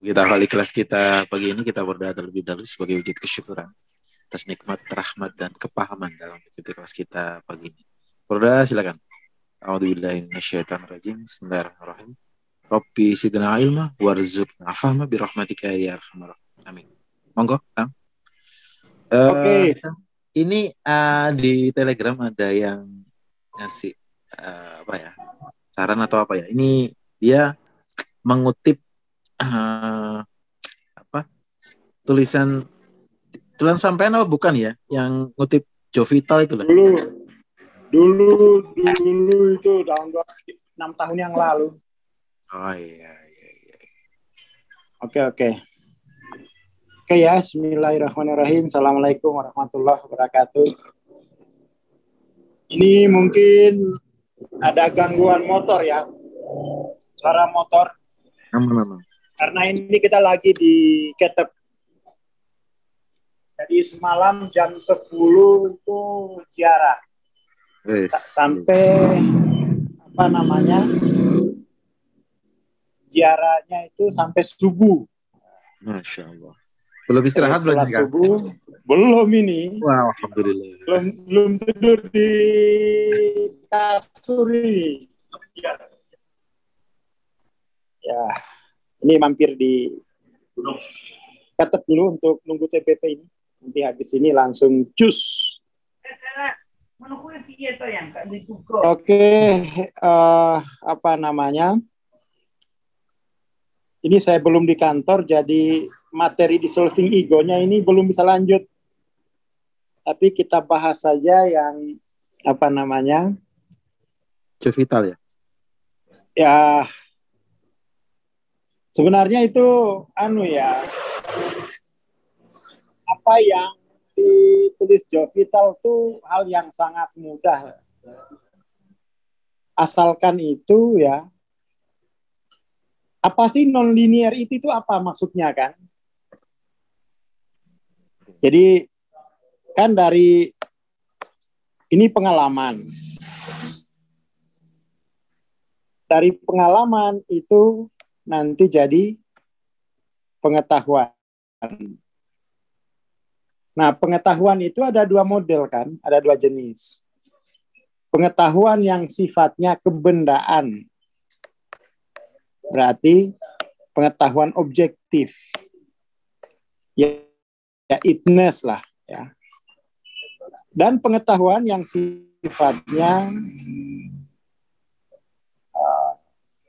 Kita awali kelas kita pagi ini, kita berdoa terlebih dahulu sebagai wujud kesyukuran atas nikmat, rahmat, dan kepahaman dalam mengikuti kelas kita pagi ini. Berdoa silakan. A'udzubillahi minasyaitonirrajim. Bismillahirrahmanirrahim. Rabbi zidna ilma warzuqna fahma birahmatika ya arhamar rahimin. Amin. Monggo, Kang. Oke. Ini di Telegram ada yang ngasih saran atau apa ya? Ini dia mengutip tulisan sampean apa bukan ya? Yang ngutip Jovital itu lah. Dulu itu tahun 6 tahun yang lalu. Oh iya. Oke ya, bismillahirrahmanirrahim. Assalamualaikum warahmatullahi wabarakatuh. Ini mungkin ada gangguan motor ya. Suara motor. Aman. Karena ini kita lagi di Ketep. Jadi semalam jam 10 itu ziarah. Sampai ziarahnya itu sampai subuh. Masya Allah. Belum istirahat setelah subuh? Belum ini. Wow, alhamdulillah. Belum tidur di kasur ini. Ya, ini mampir di Ketep dulu untuk nunggu TPP ini. Nanti habis ini langsung cus. Oke, ini saya belum di kantor, jadi materi dissolving ego-nya ini belum bisa lanjut. Tapi kita bahas saja yang Jovital ya? Ya, sebenarnya itu apa yang ditulis Jovital itu hal yang sangat mudah. Asalkan itu ya, apa sih non-linear itu apa maksudnya kan? Jadi kan dari ini pengalaman. Dari pengalaman itu nanti jadi pengetahuan. Nah, pengetahuan itu ada dua model kan, ada dua jenis. Pengetahuan yang sifatnya kebendaan, berarti pengetahuan objektif, ya itness lah, ya. Dan pengetahuan yang sifatnya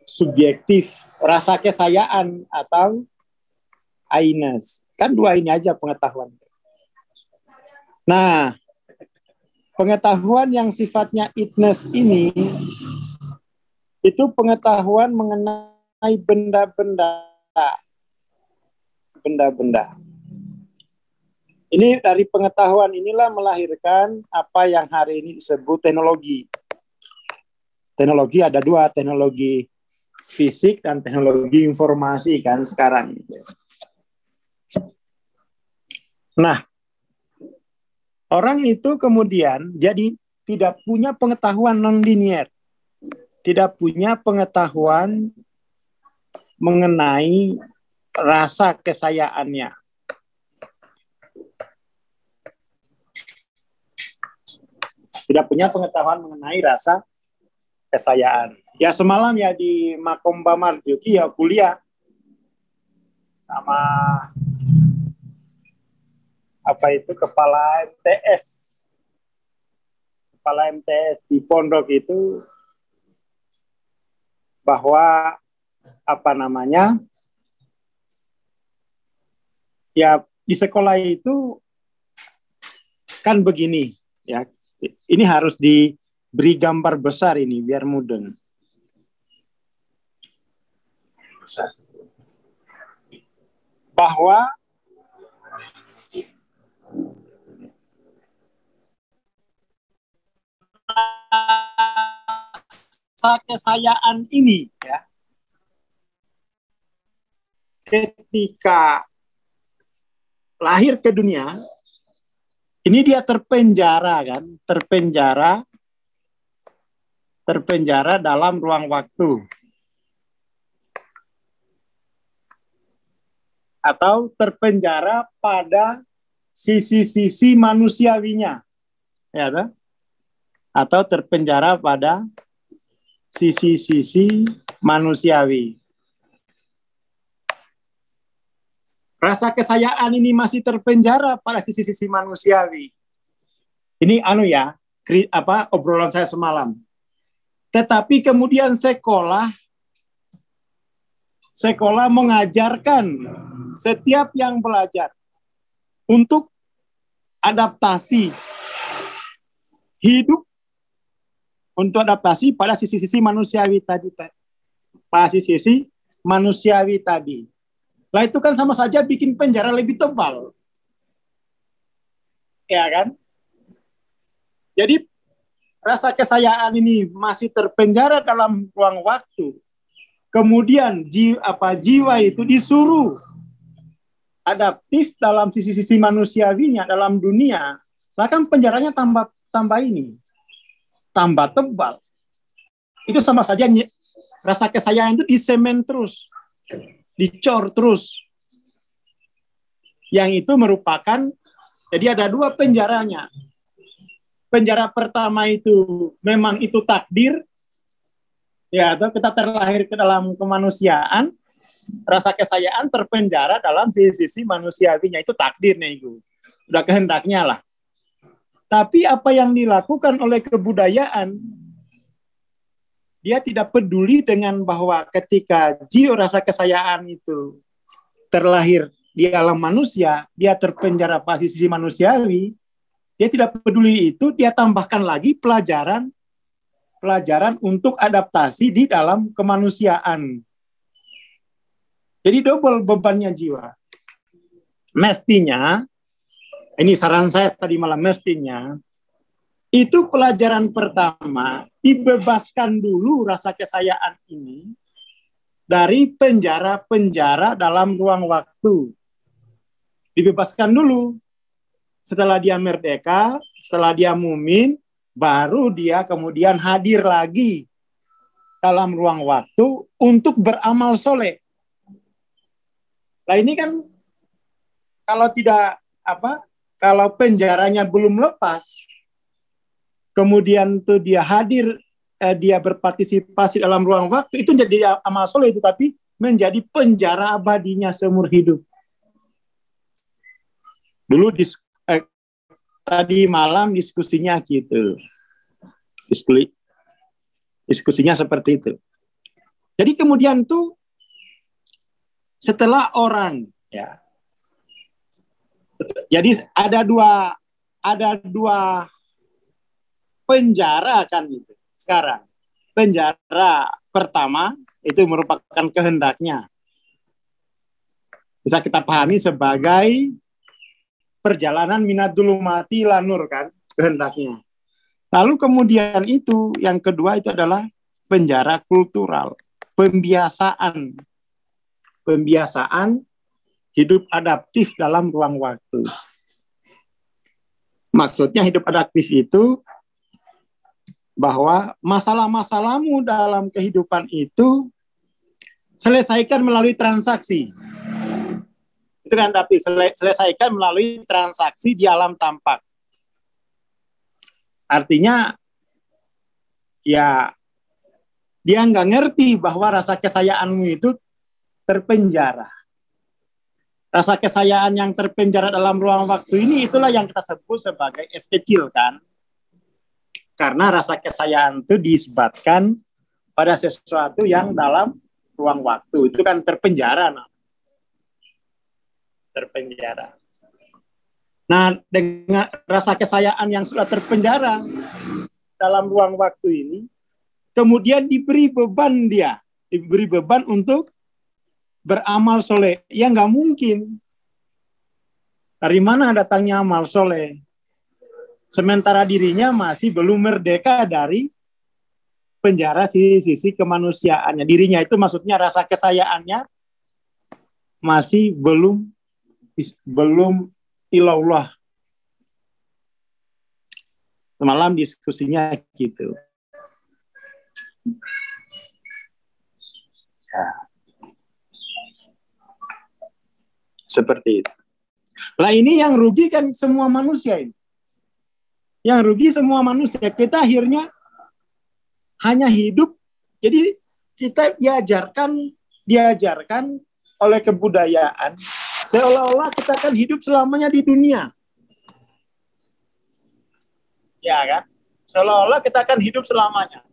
subjektif, rasa kesayaan atau aines. Kan dua ini aja pengetahuan. Nah, pengetahuan yang sifatnya itness ini itu pengetahuan mengenai benda-benda. Ini dari pengetahuan inilah melahirkan apa yang hari ini disebut teknologi. Teknologi ada dua, teknologi fisik dan teknologi informasi kan sekarang. Nah, orang itu kemudian jadi tidak punya pengetahuan non-linear. Tidak punya pengetahuan mengenai rasa kesayaannya. Tidak punya pengetahuan mengenai rasa kesayaan. Ya semalam ya di Makomba Marjuki ya kuliah sama kepala MTS di pondok itu bahwa ya di sekolah itu kan begini ya, ini harus diberi gambar besar ini biar mudeng. Bahwa kesayaan ini ya, ketika lahir ke dunia ini dia terpenjara dalam ruang waktu. atau terpenjara pada sisi-sisi manusiawinya, ya toh? Atau terpenjara pada sisi-sisi manusiawi. Rasa kesayaan ini masih terpenjara pada sisi-sisi manusiawi. Ini obrolan saya semalam. Tetapi kemudian sekolah mengajarkan setiap yang belajar untuk adaptasi hidup, untuk adaptasi pada sisi-sisi manusiawi tadi, pada sisi manusiawi tadi. Lah itu kan sama saja bikin penjara lebih tebal, ya kan? Jadi rasa kesayaan ini masih terpenjara dalam ruang waktu. Kemudian jiwa itu disuruh adaptif dalam sisi-sisi manusiawinya dalam dunia. Bahkan penjaranya tambah tebal. Itu sama saja rasa kesayaan itu disemen terus, dicor terus. Yang itu merupakan, jadi ada dua penjaranya. Penjara pertama itu memang itu takdir, ya, atau kita terlahir ke dalam kemanusiaan, rasa kesayaan terpenjara dalam sisi manusiawinya, itu takdirnya itu, udah kehendaknya lah. Tapi apa yang dilakukan oleh kebudayaan, dia tidak peduli dengan bahwa ketika jiwa rasa kesayaan itu terlahir di alam manusia, dia terpenjara pada sisi manusiawi. Dia tidak peduli itu, dia tambahkan lagi pelajaran untuk adaptasi di dalam kemanusiaan. Jadi double bebannya jiwa. Mestinya, ini saran saya tadi malam, mestinya itu pelajaran pertama, dibebaskan dulu rasa kesayaan ini dari penjara-penjara dalam ruang waktu. Dibebaskan dulu. Setelah dia merdeka, setelah dia mumin, baru dia kemudian hadir lagi dalam ruang waktu untuk beramal soleh. Nah ini kan kalau penjaranya belum lepas, kemudian tuh dia hadir, dia berpartisipasi dalam ruang waktu, itu jadi amal soleh itu, tapi menjadi penjara abadinya seumur hidup. Dulu tadi malam diskusinya gitu. Diskusinya seperti itu. Jadi kemudian tuh setelah orang, ya. Jadi ada dua penjara kan itu sekarang. Penjara pertama itu merupakan kehendaknya. Bisa kita pahami sebagai perjalanan minadul mati lanur kan, kehendaknya. Lalu kemudian itu yang kedua itu adalah penjara kultural, pembiasaan hidup adaptif dalam ruang waktu. Maksudnya hidup adaptif itu bahwa masalah-masalahmu dalam kehidupan itu selesaikan melalui transaksi. Itu kan adaptif, selesaikan melalui transaksi di alam tampak. Artinya, ya dia nggak ngerti bahwa rasa kesayaanmu itu terpenjara. Rasa kesayaan yang terpenjara dalam ruang waktu ini, itulah yang kita sebut sebagai es kecil kan. Karena rasa kesayaan itu disebabkan pada sesuatu yang dalam ruang waktu. Itu kan terpenjara. Terpenjara. Nah, dengan rasa kesayaan yang sudah terpenjara dalam ruang waktu ini, kemudian diberi beban untuk beramal soleh. Ya nggak mungkin. Dari mana datangnya amal soleh? Sementara dirinya masih belum merdeka dari penjara sisi kemanusiaannya. Dirinya itu maksudnya rasa kesayaannya masih belum ilallah. Malam diskusinya gitu. Ya. Seperti itu. Lah ini yang rugi kan semua manusia ini. Yang rugi semua manusia. Kita akhirnya hanya hidup. Jadi kita diajarkan oleh kebudayaan seolah-olah kita akan hidup selamanya di dunia. Ya kan? Seolah-olah kita akan hidup selamanya.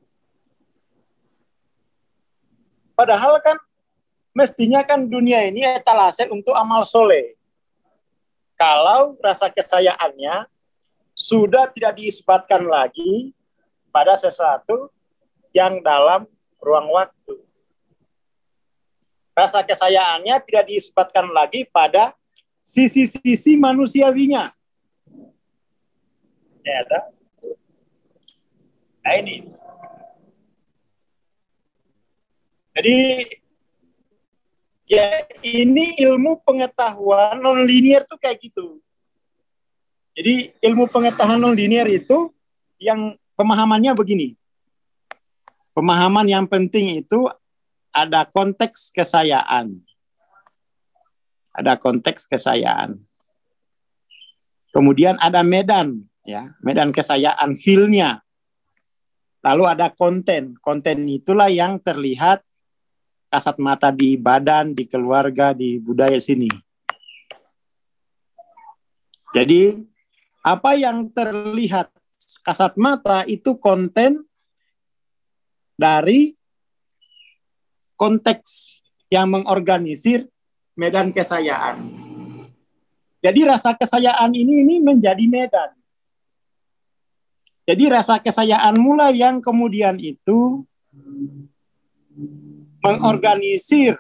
Padahal kan mestinya kan dunia ini etalase untuk amal soleh. Kalau rasa kesayaannya sudah tidak diisbatkan lagi pada sesuatu yang dalam ruang waktu. Rasa kesayaannya tidak diisbatkan lagi pada sisi-sisi manusiawinya. Ya, ada. Nah ini. Jadi ya ini ilmu pengetahuan non-linear tuh kayak gitu. Jadi ilmu pengetahuan non-linear itu yang pemahamannya begini. Pemahaman yang penting itu ada konteks kesayaan. Ada konteks kesayaan. Kemudian ada medan, ya, medan kesayaan, feel-nya. Lalu ada konten. Konten itulah yang terlihat kasat mata di badan, di keluarga, di budaya sini. Jadi apa yang terlihat kasat mata itu konten dari konteks yang mengorganisir medan kesayaan. Jadi rasa kesayaan ini menjadi medan. Jadi rasa kesayaan mulai yang kemudian itu mengorganisir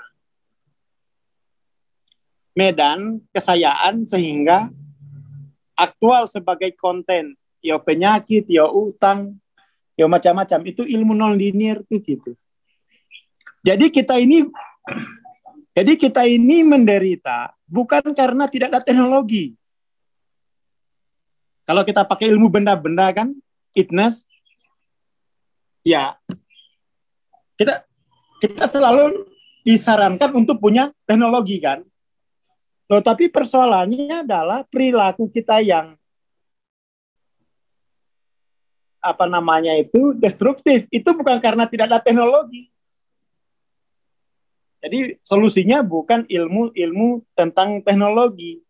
medan kesayaan sehingga aktual sebagai konten. Ya penyakit, ya utang, ya macam-macam. Itu ilmu non-linear tuh gitu. Jadi kita ini menderita bukan karena tidak ada teknologi. Kalau kita pakai ilmu benda-benda kan, itness, ya kita selalu disarankan untuk punya teknologi kan. Loh, tapi persoalannya adalah perilaku kita yang destruktif. Itu bukan karena tidak ada teknologi. Jadi solusinya bukan ilmu tentang teknologi.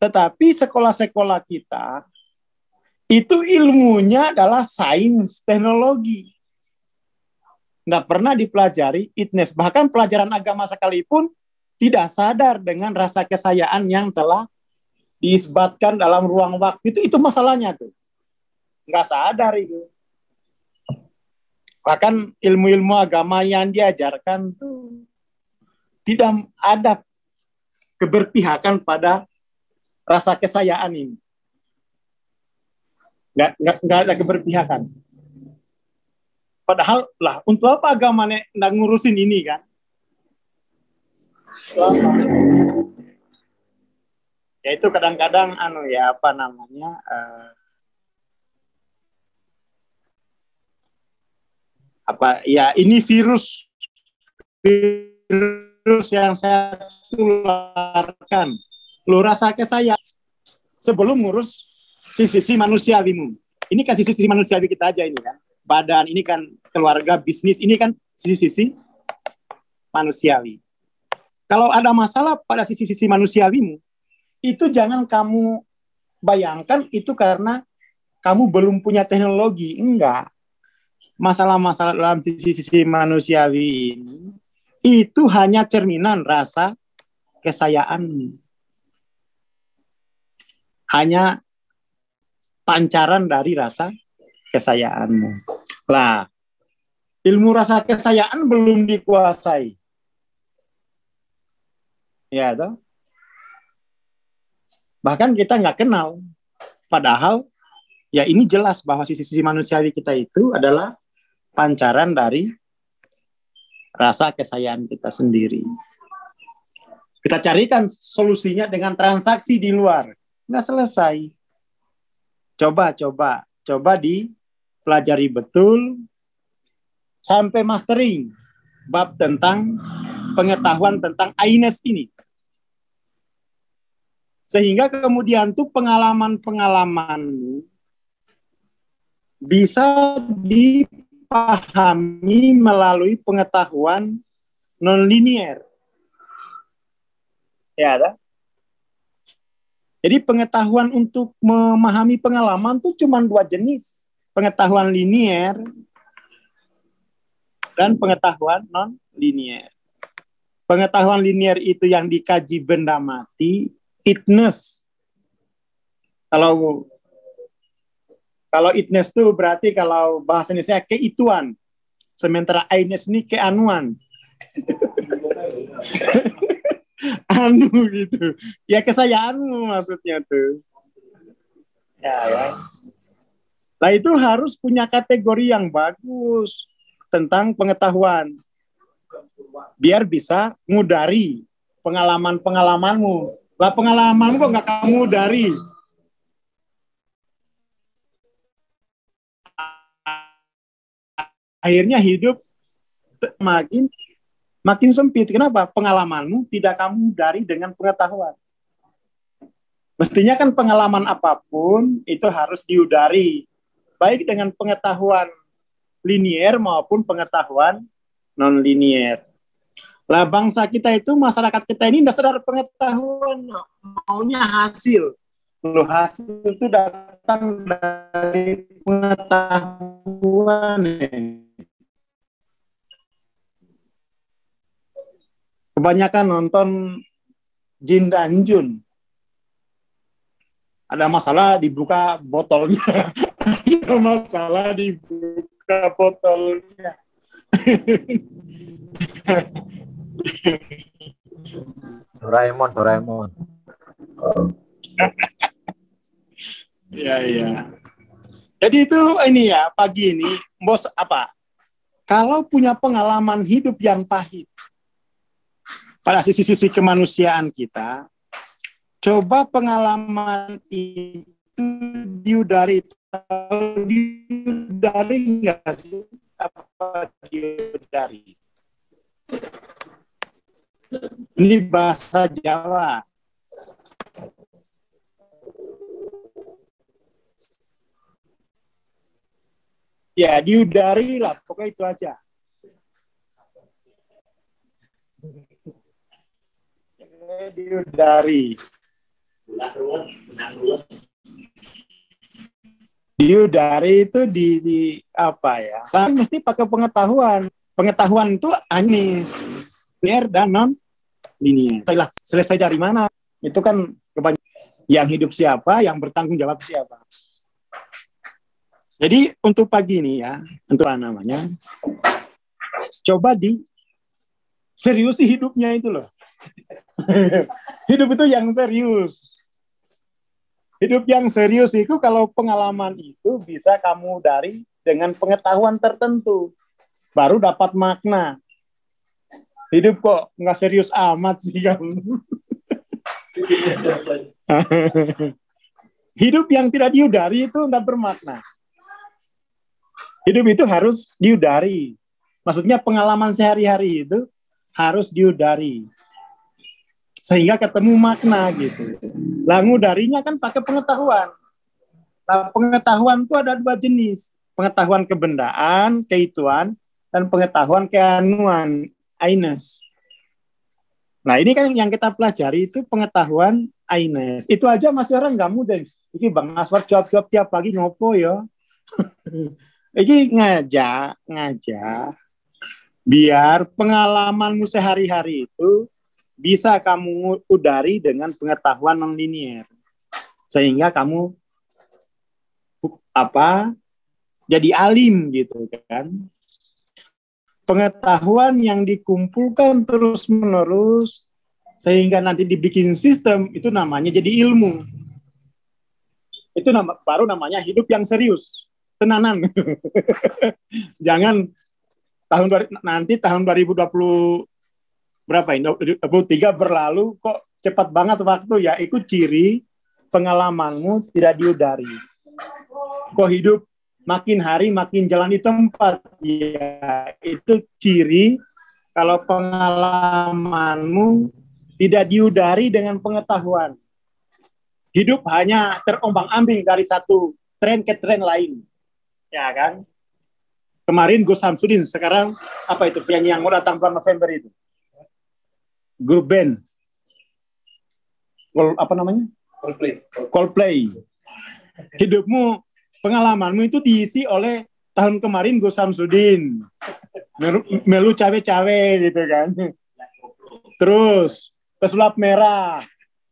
Tetapi sekolah-sekolah kita itu ilmunya adalah sains teknologi. Nggak pernah dipelajari itness. Bahkan pelajaran agama sekalipun tidak sadar dengan rasa kesayaan yang telah diisbatkan dalam ruang waktu. Itu masalahnya tuh. Nggak sadar itu. Bahkan ilmu-ilmu agama yang diajarkan tuh tidak ada keberpihakan pada rasa kesayaan ini. Nggak ada keberpihakan. Padahal lah, untuk apa agama nggak ngurusin ini kan? Ya itu kadang-kadang ini virus yang saya tularkan. Lu rasa kesayaan sebelum ngurus sisi manusiawimu. Ini kan sisi manusiawi kita aja ini kan. Badan ini kan keluarga, bisnis ini kan sisi manusiawi. Kalau ada masalah pada sisi manusiawimu, itu jangan kamu bayangkan itu karena kamu belum punya teknologi. Enggak. Masalah-masalah dalam sisi manusiawi ini itu hanya cerminan rasa kesayaan. Hanya pancaran dari rasa kesayaanmu. Lah, ilmu rasa kesayaan belum dikuasai. Ya, toh? Bahkan kita nggak kenal. Padahal ya ini jelas bahwa sisi manusiawi kita itu adalah pancaran dari rasa kesayaan kita sendiri. Kita carikan solusinya dengan transaksi di luar. Nggak selesai. Coba dipelajari betul sampai mastering bab tentang pengetahuan tentang aines ini. Sehingga kemudian tuh pengalaman-pengalamanmu bisa dipahami melalui pengetahuan non-linear. Ya, ada. Jadi pengetahuan untuk memahami pengalaman tuh cuma dua jenis. Pengetahuan linear dan pengetahuan non-linear. Pengetahuan linear itu yang dikaji benda mati, itness. Kalau itness itu berarti kalau bahasa Indonesia keituan. Sementara ainess ini keanuan. Anu gitu. Ya kesayaanmu maksudnya tuh. Ya. Nah itu harus punya kategori yang bagus tentang pengetahuan. Biar bisa ngudari pengalaman-pengalamanmu. Lah pengalamanmu kok nggak kamu dari? Akhirnya hidup makin sempit. Kenapa? Pengalamanmu tidak kamu dari dengan pengetahuan. Mestinya kan pengalaman apapun itu harus diudari. Baik dengan pengetahuan linier maupun pengetahuan non-linier. Lah bangsa kita itu, masyarakat kita ini tidak sadar pengetahuan, maunya hasil. Lalu hasil itu datang dari pengetahuan. Kebanyakan nonton Jin dan Jun. Ada masalah dibuka botolnya. Ada masalah dibuka botolnya. Doraemon. Iya. Jadi itu ini ya, pagi ini, bos apa? Kalau punya pengalaman hidup yang pahit pada sisi-sisi kemanusiaan kita, coba pengalaman itu diudari nggak sih? Apa diudari? Ini bahasa Jawa. Ya, diudari lah, pokoknya itu aja. Diudari. Diudari itu di apa ya? Tapi mesti pakai pengetahuan. Pengetahuan itu anis, linear dan non linear. Selesai dari mana? Itu kan yang hidup siapa, yang bertanggung jawab siapa. Jadi untuk pagi ini ya, untuk apa namanya? Coba seriusi hidupnya itu loh. Hidup itu yang serius. Hidup yang serius itu kalau pengalaman itu bisa kamu dari dengan pengetahuan tertentu. Baru dapat makna. Hidup kok nggak serius amat sih kamu. Hidup yang tidak diudari itu nggak bermakna. Hidup itu harus diudari. Maksudnya pengalaman sehari-hari itu harus diudari. Sehingga ketemu makna gitu. Lah ngudarinya kan pakai pengetahuan. Nah, pengetahuan itu ada dua jenis. Pengetahuan kebendaan, keituan, dan pengetahuan keanuan, aines. Nah ini kan yang kita pelajari itu pengetahuan aines. Itu aja masih orang nggak mudah. Ini Bang Aswar jawab-jawab tiap pagi ngopo ya. Ini ngajak biar pengalamanmu sehari-hari itu bisa kamu udari dengan pengetahuan non-linear. Sehingga kamu jadi alim gitu kan. Pengetahuan yang dikumpulkan terus-menerus sehingga nanti dibikin sistem itu namanya jadi ilmu. Itu baru namanya hidup yang serius. Tenanan. Jangan tahun 2020 berapa ini? 2023 berlalu kok cepat banget waktu ya. Itu ciri pengalamanmu tidak diudari. Kok hidup makin hari makin jalan di tempat ya, itu ciri kalau pengalamanmu tidak diudari dengan pengetahuan. Hidup hanya terombang-ambing dari satu tren ke tren lain. Ya kan? Kemarin Gus Samsudin, sekarang apa itu penyanyi yang mau datang bulan November itu? Grup band. Apa namanya? Coldplay. Hidupmu, pengalamanmu itu diisi oleh tahun kemarin Gus Samsudin. Melu cawe-cawe gitu kan. Terus pesulap merah.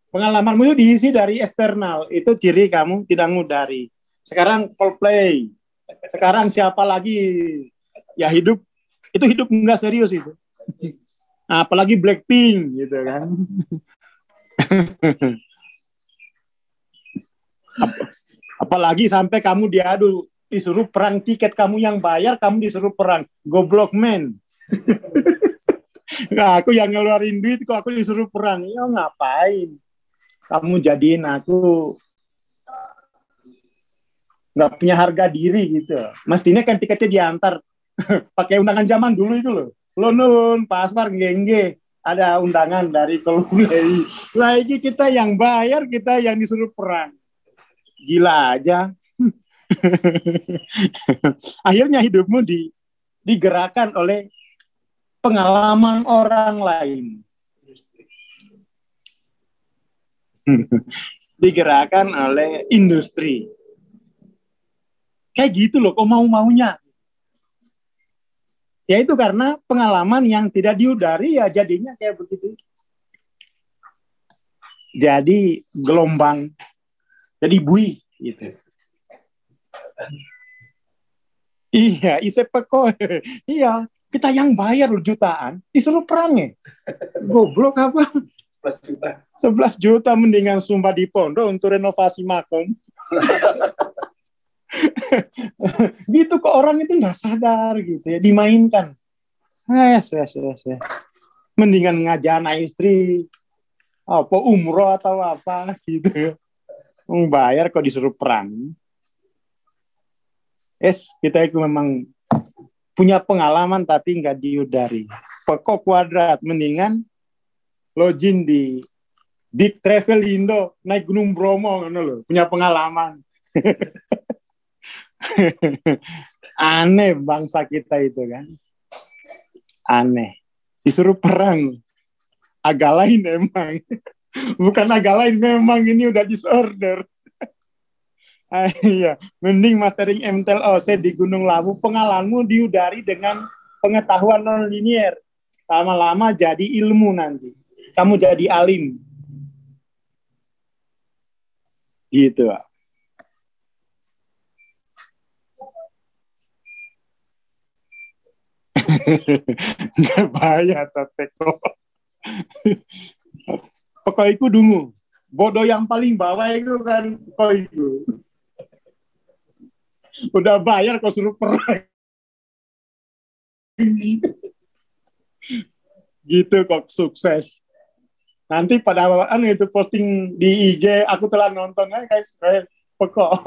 Pengalamanmu itu diisi dari eksternal. Itu ciri kamu tidak ngudari. Sekarang Coldplay. Sekarang siapa lagi? Ya hidup, itu hidup enggak serius itu. Apalagi Blackpink gitu kan. Apalagi sampai kamu diadu, disuruh perang tiket, kamu yang bayar, kamu disuruh perang. Goblok men. Nah, aku yang ngeluarin duit kok aku disuruh perang. Ya ngapain? Kamu jadiin aku nggak punya harga diri gitu. Mestinya kan tiketnya diantar pakai undangan zaman dulu itu loh. Lo nun, pasar gengge, ada undangan dari Coldplay. Lagi kita yang bayar, kita yang disuruh perang. Gila aja. Akhirnya hidupmu digerakkan oleh pengalaman orang lain. Digerakkan oleh industri. Kayak gitu loh, kok mau-maunya. Ya itu karena pengalaman yang tidak diudari, ya jadinya kayak begitu. Jadi gelombang, jadi buih gitu. Iya, isepeko. Iya, kita yang bayar jutaan, disuruh perang ya. Goblok apa? 11 juta. 11 juta mendingan sumpah di pondok untuk renovasi makom. Gitu kok orang itu nggak sadar gitu ya, dimainkan. Yes. Mendingan ngajana istri, apa umroh atau apa gitu. Bayar kok disuruh perang. Kita itu memang punya pengalaman tapi nggak diudari. Pokok kuadrat, mendingan login di Big Travel Indo, naik Gunung Bromo, loh, punya pengalaman. Aneh bangsa kita itu kan. Aneh. Disuruh perang. Agak lain emang. Bukan agak lain, memang ini udah disorder. Iya, mending mastering MTEL OC di Gunung Lawu, pengalamanmu diudari dengan pengetahuan non-linier. Lama-lama jadi ilmu nanti. Kamu jadi alim. Gitu, Pak. Nggak bayar teko. Pokok itu dungu. Bodoh yang paling bawah itu kan pokok itu. Udah bayar kok suruh perang. Gitu kok sukses. Nanti pada awal itu posting di IG, aku telah nonton guys, pokok.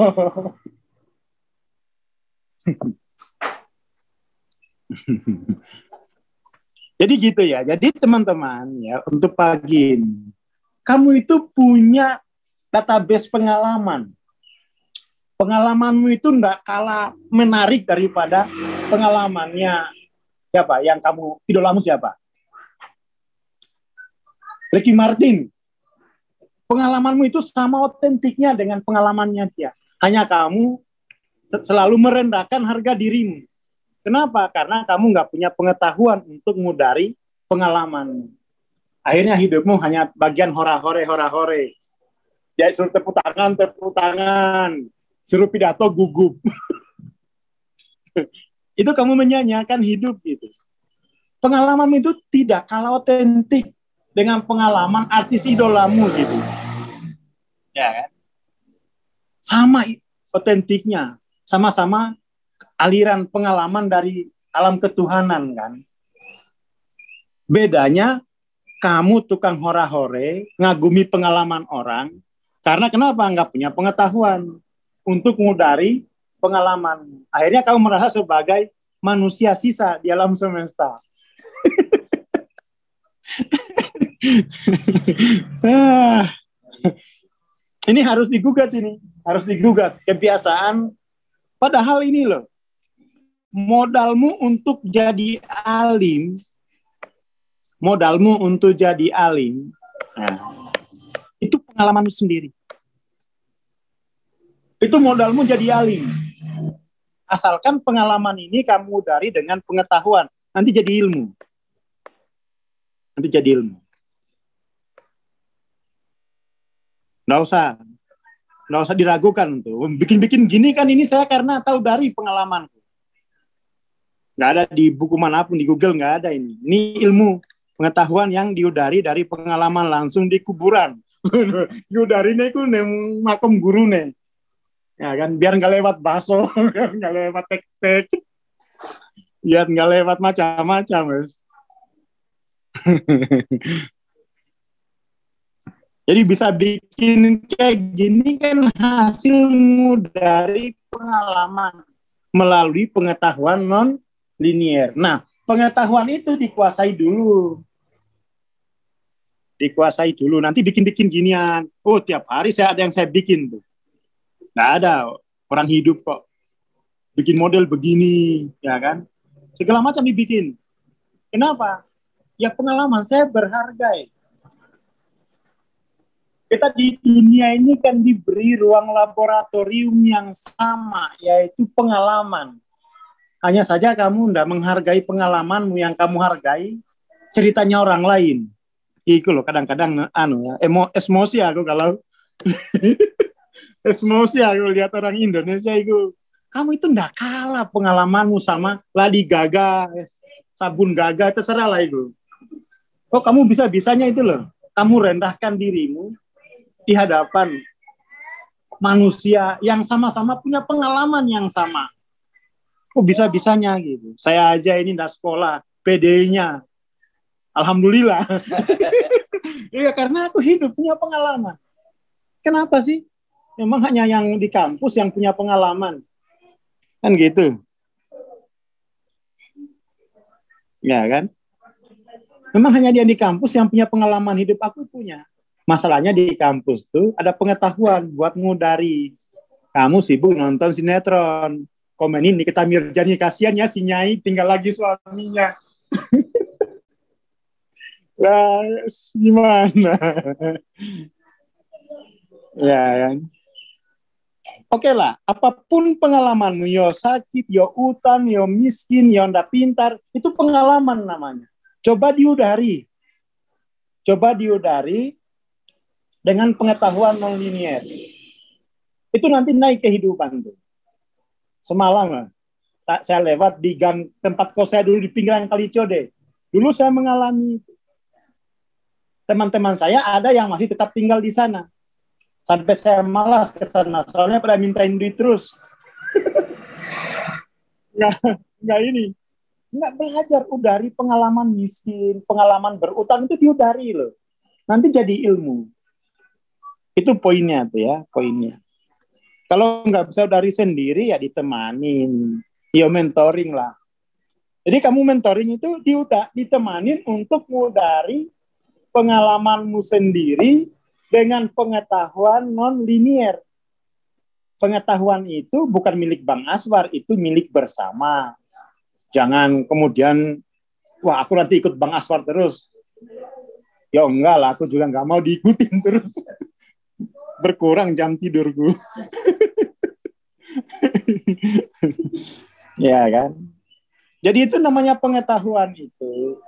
Jadi gitu ya. Jadi teman-teman ya, untuk pagi ini kamu itu punya database pengalaman. Pengalamanmu itu enggak kalah menarik daripada pengalamannya siapa? Yang kamu idolamu siapa? Ricky Martin. Pengalamanmu itu sama otentiknya dengan pengalamannya dia. Hanya kamu selalu merendahkan harga dirimu. Kenapa? Karena kamu nggak punya pengetahuan untuk mengudari pengalaman. Akhirnya hidupmu hanya bagian hora-hore. Dia suruh tepuk tangan. Suruh pidato gugup. Itu kamu menyanyiakan hidup gitu. Pengalaman itu tidak kalah otentik dengan pengalaman artis idolamu gitu. Ya kan? Sama otentiknya. Sama-sama aliran pengalaman dari alam ketuhanan kan. Bedanya kamu tukang hora-hore, ngagumi pengalaman orang, karena kenapa? Nggak punya pengetahuan untuk mengudari pengalaman. Akhirnya kamu merasa sebagai manusia sisa di alam semesta. Ini harus digugat ini. Harus digugat. Kebiasaan. Padahal ini loh. Modalmu untuk jadi alim. Modalmu untuk jadi alim. Nah, itu pengalamanmu sendiri. Itu modalmu jadi alim. Asalkan pengalaman ini kamu dari dengan pengetahuan. Nanti jadi ilmu. Nanti jadi ilmu. Nggak usah diragukan tuh. Bikin-bikin gini kan ini saya karena tahu dari pengalaman. Nggak ada di buku manapun, di Google nggak ada ini. Ini ilmu pengetahuan yang diudari dari pengalaman langsung di kuburan. Diudarinya itu makom guru nih. Ya kan, biar nggak lewat baso, biar nggak lewat tek-tek, biar nggak lewat macam-macam, Mas. Jadi bisa bikin kayak gini kan hasilmu dari pengalaman melalui pengetahuan non linier. Nah, pengetahuan itu dikuasai dulu. Dikuasai dulu. Nanti bikin-bikin ginian. Oh, tiap hari ada yang saya bikin tuh. Nggak ada orang hidup kok bikin model begini, ya kan? Segala macam dibikin. Kenapa? Ya pengalaman saya berharga. Kita di dunia ini kan diberi ruang laboratorium yang sama, yaitu pengalaman. Hanya saja kamu tidak menghargai pengalamanmu yang kamu hargai, ceritanya orang lain. Itu loh kadang-kadang emosi aku kalau emosi aku lihat orang Indonesia itu. Kamu itu ndak kalah pengalamanmu sama Lady Gaga, Sabun Gaga, terserah lah itu. Kok kamu bisa-bisanya itu loh. Kamu rendahkan dirimu di hadapan manusia yang sama-sama punya pengalaman yang sama. Kok bisa-bisanya gitu. Saya aja ini ndak sekolah, PD-nya. Alhamdulillah. Iya, karena aku hidup punya pengalaman. Kenapa sih? Memang hanya yang di kampus yang punya pengalaman. Kan gitu. Ya kan? Memang hanya dia di kampus yang punya pengalaman hidup, aku punya. Masalahnya di kampus tuh ada pengetahuan buat ngudari. Kamu sibuk nonton sinetron. Komenin Nikita Mirjani, kasihan ya si Nyai tinggal lagi suaminya. Lah, gimana? Ya kan? Oke lah, apapun pengalamanmu, yo sakit, yo utang, yo miskin, yo ndak pintar, itu pengalaman namanya. Coba diudari. Coba diudari dengan pengetahuan non-linier. Itu nanti naik kehidupan tuh. Semalam saya lewat di gang tempat kos saya dulu di pinggiran Kalicode. Dulu saya mengalami itu. Teman-teman saya ada yang masih tetap tinggal di sana. Sampai saya malas ke sana, soalnya pada mintain duit terus. Nggak ini. Nggak belajar, udari pengalaman miskin, pengalaman berutang itu diudari loh. Nanti jadi ilmu. Itu poinnya tuh ya, poinnya. Kalau nggak bisa udari sendiri ya ditemanin. Ya mentoring lah. Jadi kamu mentoring itu ditemanin untuk mengudari pengalamanmu sendiri dengan pengetahuan non-linier. Pengetahuan itu bukan milik Bang Aswar, itu milik bersama. Jangan kemudian, wah aku nanti ikut Bang Aswar terus. Ya enggak lah, aku juga nggak mau diikutin terus. Berkurang jam tidurku. Ya kan? Jadi itu namanya pengetahuan itu.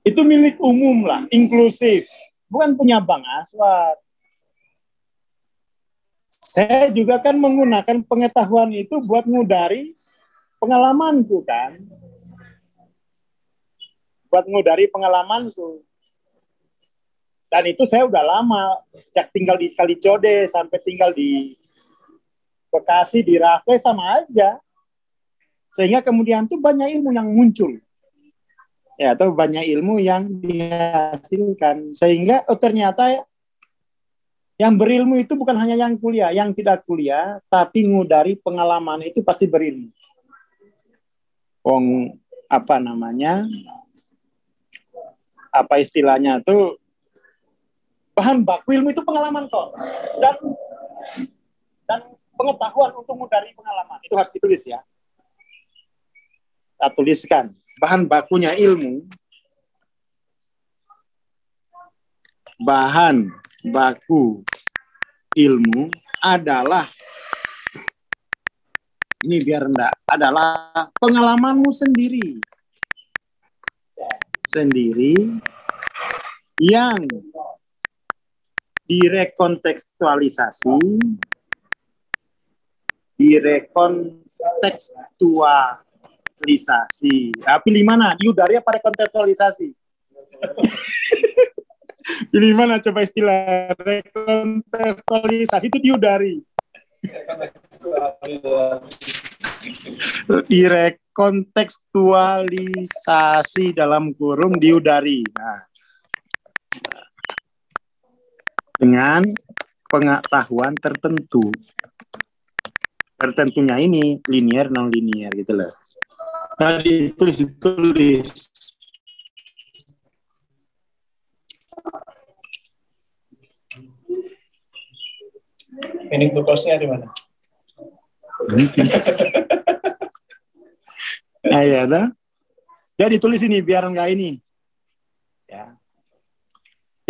Itu milik umum lah, inklusif. Bukan punya Bang Aswar. Saya juga kan menggunakan pengetahuan itu buat ngudari pengalamanku kan. Buat ngudari pengalamanku. Dan itu saya udah lama. Sejak tinggal di Kalicode sampai tinggal di Bekasi, di Rafe sama aja. Sehingga kemudian tuh banyak ilmu yang muncul. Ya, atau banyak ilmu yang dihasilkan. Sehingga ternyata yang berilmu itu bukan hanya yang kuliah, yang tidak kuliah, tapi ngudari pengalaman itu pasti berilmu. Apa namanya? Apa istilahnya tuh? Bahan baku ilmu itu pengalaman kok. Dan pengetahuan untuk mengudari pengalaman. Itu harus ditulis ya. Kita tuliskan. Bahan bakunya ilmu. Bahan baku ilmu adalah, ini biar enggak, adalah pengalamanmu sendiri. Yang direkontekstualisasi, pilih mana? Diudari apa rekontekstualisasi? Pilih mana coba istilah rekontekstualisasi itu diudari. Direkontekstualisasi dalam kurung diudari. Nah, dengan pengetahuan tertentu. Tertentunya ini linear non linear gitu loh. Nah, ditulis. Ini glukosnya di mana? Nah, ya, dah. Jadi tulis ini biar enggak ini. Ya.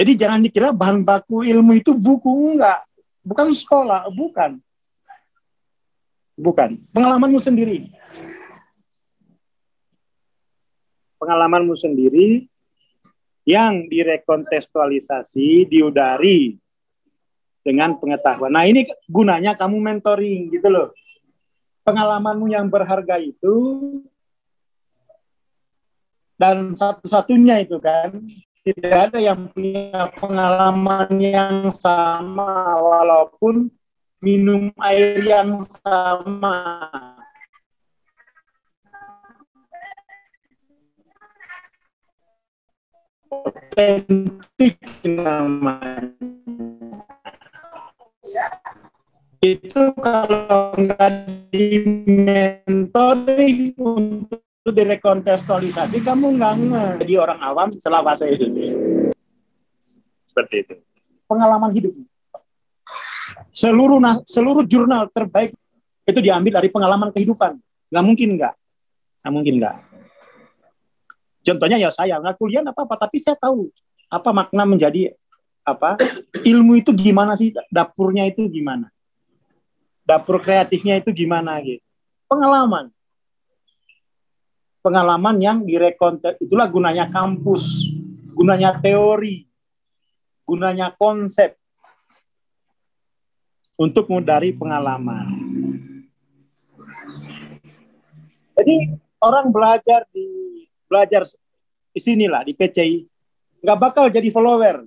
Jadi jangan dikira bahan baku ilmu itu buku, enggak. Bukan sekolah, bukan. Pengalamanmu sendiri. Pengalamanmu sendiri yang direkontekstualisasi, diudari dengan pengetahuan. Nah, ini gunanya kamu mentoring gitu loh. Pengalamanmu yang berharga itu dan satu-satunya itu kan, tidak ada yang punya pengalaman yang sama walaupun minum air yang sama. Otentik namanya. Itu kalau nggak di mentoring untuk direkontekstualisasi, kamu nggak jadi orang awam selawase itu. Seperti itu. Pengalaman hidup. Seluruh jurnal terbaik itu diambil dari pengalaman kehidupan. Nggak mungkin nggak. Contohnya ya saya nggak kuliah apa-apa, tapi saya tahu apa makna menjadi ilmu itu gimana sih, dapurnya itu gimana. Dapur kreatifnya itu gimana gitu. Pengalaman yang direkontek, itulah gunanya kampus, gunanya teori, gunanya konsep untuk mengudari pengalaman. Jadi orang belajar di sinilah di PCI nggak bakal jadi follower,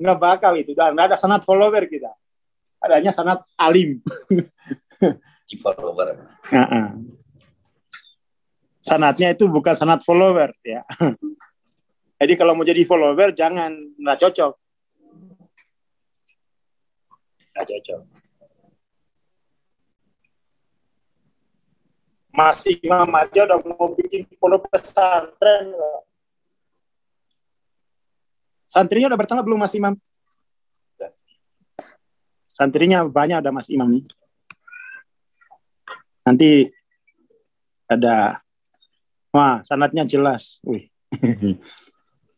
nggak bakal itu. Dan nggak ada sanad follower kita. Adanya sanad alim. Follower. Sanatnya itu bukan sanat follower ya. Jadi kalau mau jadi follower jangan, nggak cocok. Mas Imam aja udah mau bikin pondok pesantren. Santrinya udah bertambah belum Mas Imam? Santrinya banyak ada Mas Imam nih. Nanti ada, wah sanatnya jelas. Wih.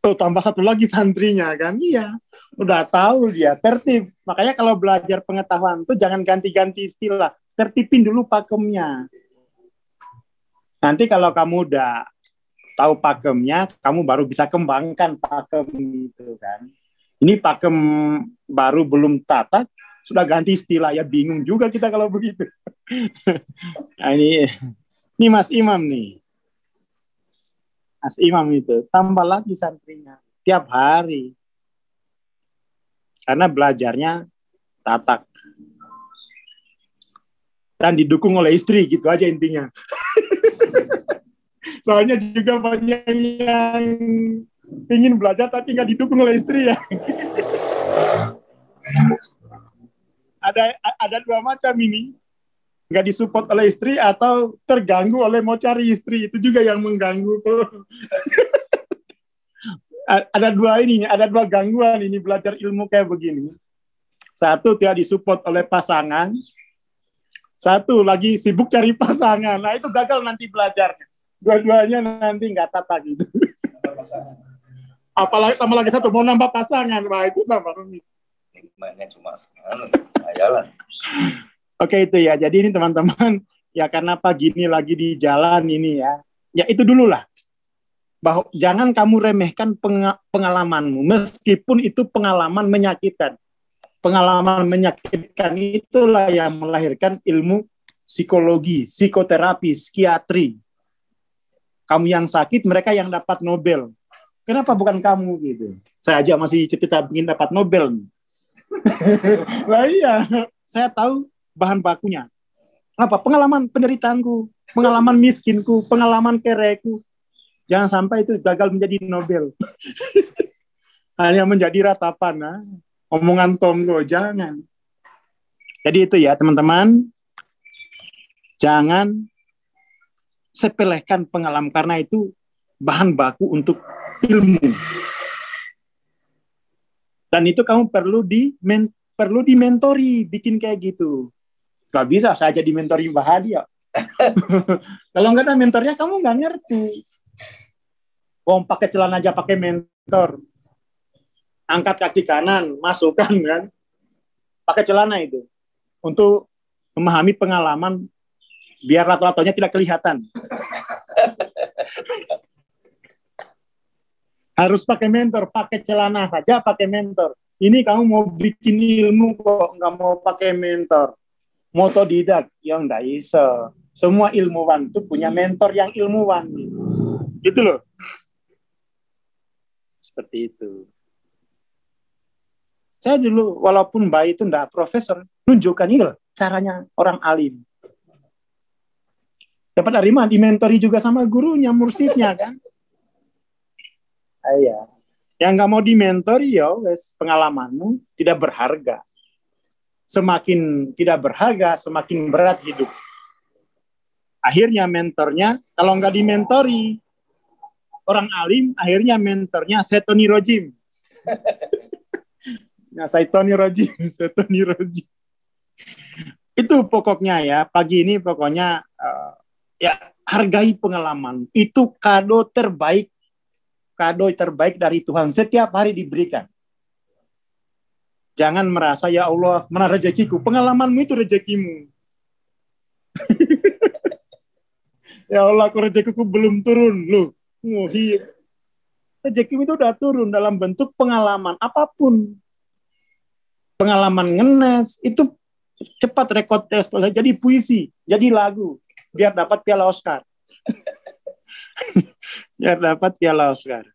Oh, tambah satu lagi santrinya kan? Iya, udah tahu dia tertib. Makanya kalau belajar pengetahuan tuh jangan ganti-ganti istilah. Tertipin dulu pakemnya. Nanti kalau kamu udah tahu pakemnya, kamu baru bisa kembangkan pakem itu kan. Ini pakem baru belum tata, sudah ganti istilah, ya bingung juga kita kalau begitu. Nah, ini Mas Imam nih. Mas Imam itu tambah lagi santrinya tiap hari. Karena belajarnya tatak. Dan didukung oleh istri, gitu aja intinya. Soalnya juga banyak yang ingin belajar tapi nggak didukung oleh istri ya. Ada dua macam ini, nggak disupport oleh istri atau terganggu oleh mau cari istri, itu juga yang mengganggu. Ada dua gangguan ini belajar ilmu kayak begini. Satu tidak disupport oleh pasangan, satu lagi sibuk cari pasangan. Nah itu gagal nanti belajarnya. Dua-duanya nanti nggak tata gitu. Apalagi tambah lagi satu mau nambah pasangan, wah itu nambah rumit. Nikmatnya cuma ayalah. Oke itu ya. Jadi ini teman-teman ya karena pagi ini lagi di jalan ini ya. Ya itu dulu lah. Bahwa jangan kamu remehkan pengalamanmu meskipun itu pengalaman menyakitkan. Pengalaman menyakitkan itulah yang melahirkan ilmu psikologi, psikoterapi, psikiatri. Kamu yang sakit, mereka yang dapat Nobel. Kenapa bukan kamu gitu? Saya aja masih cerita ingin dapat Nobel. Lah iya, saya tahu bahan bakunya. Apa? Pengalaman penderitaanku, pengalaman miskinku, pengalaman kereku. Jangan sampai itu gagal menjadi Nobel. Hanya menjadi ratapan. Nah. Omongan tonggo, jangan. Jadi itu ya teman-teman. Jangan sepelekan pengalaman karena itu bahan baku untuk ilmu. Dan itu kamu perlu dimentori, bikin kayak gitu. Gak bisa saja dimentori Bahadia. Kalau nggak ada mentornya kamu nggak ngerti. Pakai celana aja pakai mentor. Angkat kaki kanan, masukkan kan. Pakai celana itu. Untuk memahami pengalaman biar lato-latonya tidak kelihatan. Harus pakai mentor, pakai celana saja pakai mentor. Ini kamu mau bikin ilmu kok nggak mau pakai mentor. Motodidak, ya nggak bisa. Semua ilmuwan itu punya mentor yang ilmuwan. Gitu loh. Seperti itu. Saya dulu walaupun bayi itu enggak profesor, nunjukkan ini loh caranya orang alim. Dapat dari mana? Dimentori juga sama gurunya, mursidnya kan. Iya. Yang nggak mau dimentori ya wes pengalamanmu tidak berharga. Semakin tidak berharga, semakin berat hidup. Akhirnya mentornya kalau nggak dimentori orang alim, akhirnya mentornya setoni rojim. Nah, Saitoni Rajim. Itu pokoknya ya, pagi ini pokoknya ya hargai pengalaman. Itu kado terbaik dari Tuhan setiap hari diberikan. Jangan merasa ya Allah, mana rezekiku? Pengalamanmu itu rezekimu. Ya Allah, kok rezekiku belum turun loh. Muhir. Rezekimu itu udah turun dalam bentuk pengalaman apapun. Pengalaman ngenes itu cepat rekod tes jadi puisi, jadi lagu biar dapat piala Oscar. Biar dapat piala Oscar.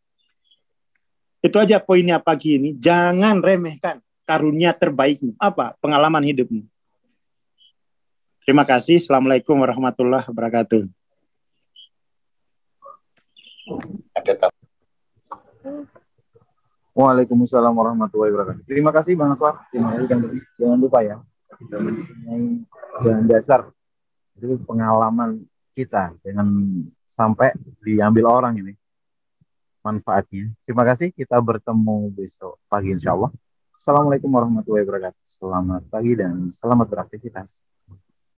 Itu aja poinnya pagi ini, jangan remehkan karunia terbaikmu. Apa? Pengalaman hidupmu. Terima kasih. Assalamualaikum warahmatullahi wabarakatuh. Waalaikumsalam warahmatullahi wabarakatuh. Terima kasih Bang Akbar. Terima kasih Kang Dodi. Jangan lupa ya, kita mempunyai bahan dasar itu pengalaman kita dengan sampai diambil orang ini manfaatnya. Terima kasih. Kita bertemu besok pagi insya Allah. Assalamualaikum warahmatullahi wabarakatuh. Selamat pagi dan selamat beraktivitas.